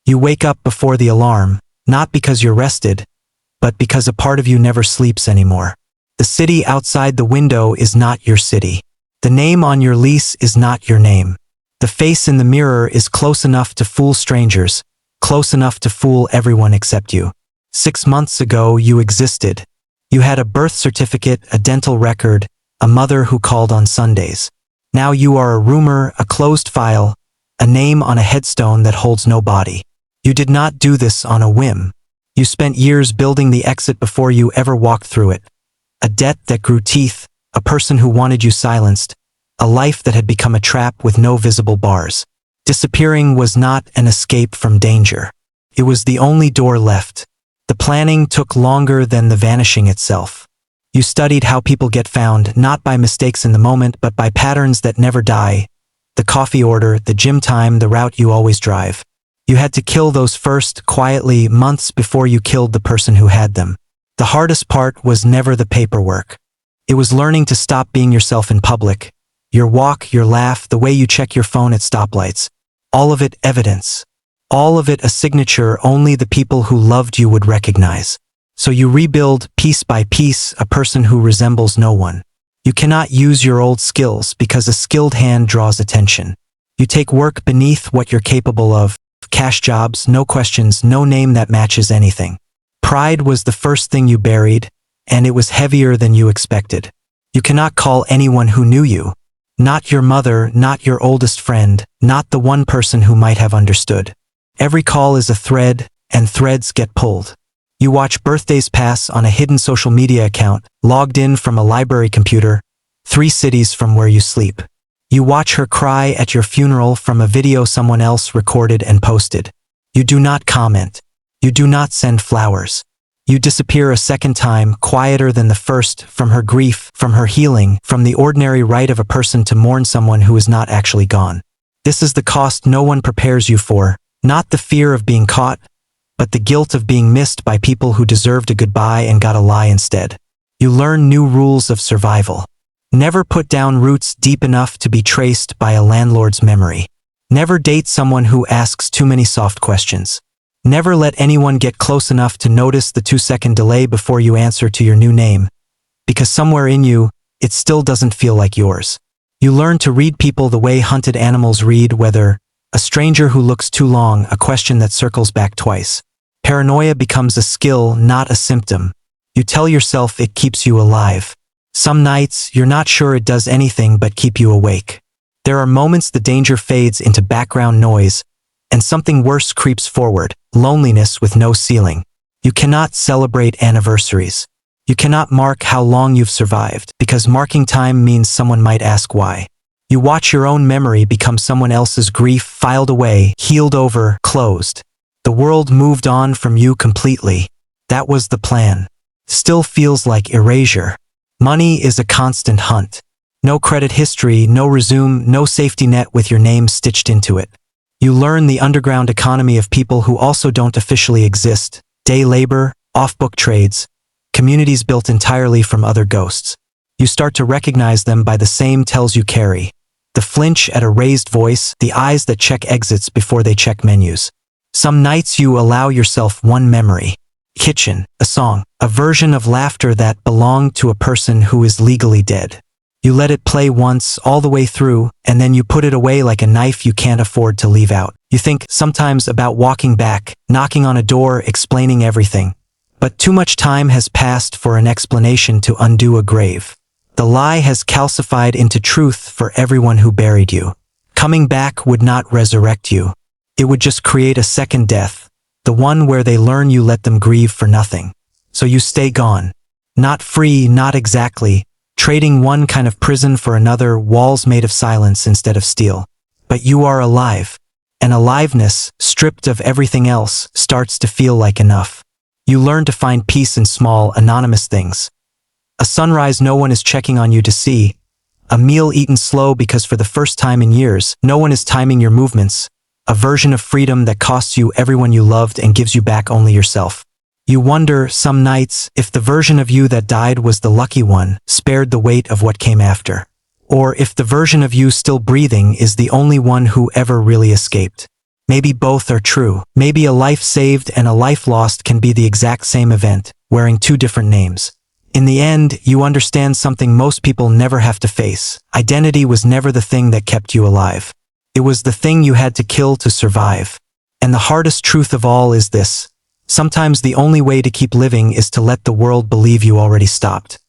You wake up before the alarm, not because you're rested, but because a part of you never sleeps anymore. The city outside the window is not your city. The name on your lease is not your name. The face in the mirror is close enough to fool strangers, close enough to fool everyone except you. 6 months ago, you existed. You had a birth certificate, a dental record, a mother who called on Sundays. Now you are a rumor, a closed file, a name on a headstone that holds no body. You did not do this on a whim. You spent years building the exit before you ever walked through it. A debt that grew teeth, a person who wanted you silenced, a life that had become a trap with no visible bars. Disappearing was not an escape from danger. It was the only door left. The planning took longer than the vanishing itself. You studied how people get found, not by mistakes in the moment, but by patterns that never die. The coffee order, the gym time, the route you always drive. You had to kill those first, quietly, months before you killed the person who had them. The hardest part was never the paperwork. It was learning to stop being yourself in public. Your walk, your laugh, the way you check your phone at stoplights. All of it evidence. All of it a signature only the people who loved you would recognize. So you rebuild, piece by piece, a person who resembles no one. You cannot use your old skills because a skilled hand draws attention. You take work beneath what you're capable of. Cash jobs, no questions, no name that matches anything. Pride was the first thing you buried, and it was heavier than you expected. You cannot call anyone who knew you. Not your mother, not your oldest friend, not the one person who might have understood. Every call is a thread, and threads get pulled. You watch birthdays pass on a hidden social media account, logged in from a library computer, 3 cities from where you sleep. You watch her cry at your funeral from a video someone else recorded and posted. You do not comment. You do not send flowers. You disappear a second time, quieter than the first, from her grief, from her healing, from the ordinary right of a person to mourn someone who is not actually gone. This is the cost no one prepares you for, not the fear of being caught, but the guilt of being missed by people who deserved a goodbye and got a lie instead. You learn new rules of survival. Never put down roots deep enough to be traced by a landlord's memory. Never date someone who asks too many soft questions. Never let anyone get close enough to notice the 2-second delay before you answer to your new name, because somewhere in you, it still doesn't feel like yours. You learn to read people the way hunted animals read weather, a stranger who looks too long, a question that circles back twice. Paranoia becomes a skill, not a symptom. You tell yourself it keeps you alive. Some nights, you're not sure it does anything but keep you awake. There are moments the danger fades into background noise, and something worse creeps forward, loneliness with no ceiling. You cannot celebrate anniversaries. You cannot mark how long you've survived, because marking time means someone might ask why. You watch your own memory become someone else's grief, filed away, healed over, closed. The world moved on from you completely. That was the plan. Still feels like erasure. Money is a constant hunt. No credit history, no resume, no safety net with your name stitched into it. You learn the underground economy of people who also don't officially exist. Day labor, off-book trades, communities built entirely from other ghosts. You start to recognize them by the same tells you carry. The flinch at a raised voice, the eyes that check exits before they check menus. Some nights you allow yourself one memory. Kitchen, a song, a version of laughter that belonged to a person who is legally dead. You let it play once, all the way through, and then you put it away like a knife you can't afford to leave out. You think sometimes about walking back, knocking on a door, explaining everything. But too much time has passed for an explanation to undo a grave. The lie has calcified into truth for everyone who buried you. Coming back would not resurrect you. It would just create a second death, the one where they learn you let them grieve for nothing. So you stay gone. Not free, not exactly. Trading one kind of prison for another, walls made of silence instead of steel. But you are alive. And aliveness, stripped of everything else, starts to feel like enough. You learn to find peace in small, anonymous things. A sunrise no one is checking on you to see. A meal eaten slow because for the first time in years, no one is timing your movements. A version of freedom that costs you everyone you loved and gives you back only yourself. You wonder, some nights, if the version of you that died was the lucky one, spared the weight of what came after. Or if the version of you still breathing is the only one who ever really escaped. Maybe both are true. Maybe a life saved and a life lost can be the exact same event, wearing two different names. In the end, you understand something most people never have to face. Identity was never the thing that kept you alive. It was the thing you had to kill to survive. And the hardest truth of all is this: sometimes the only way to keep living is to let the world believe you already stopped.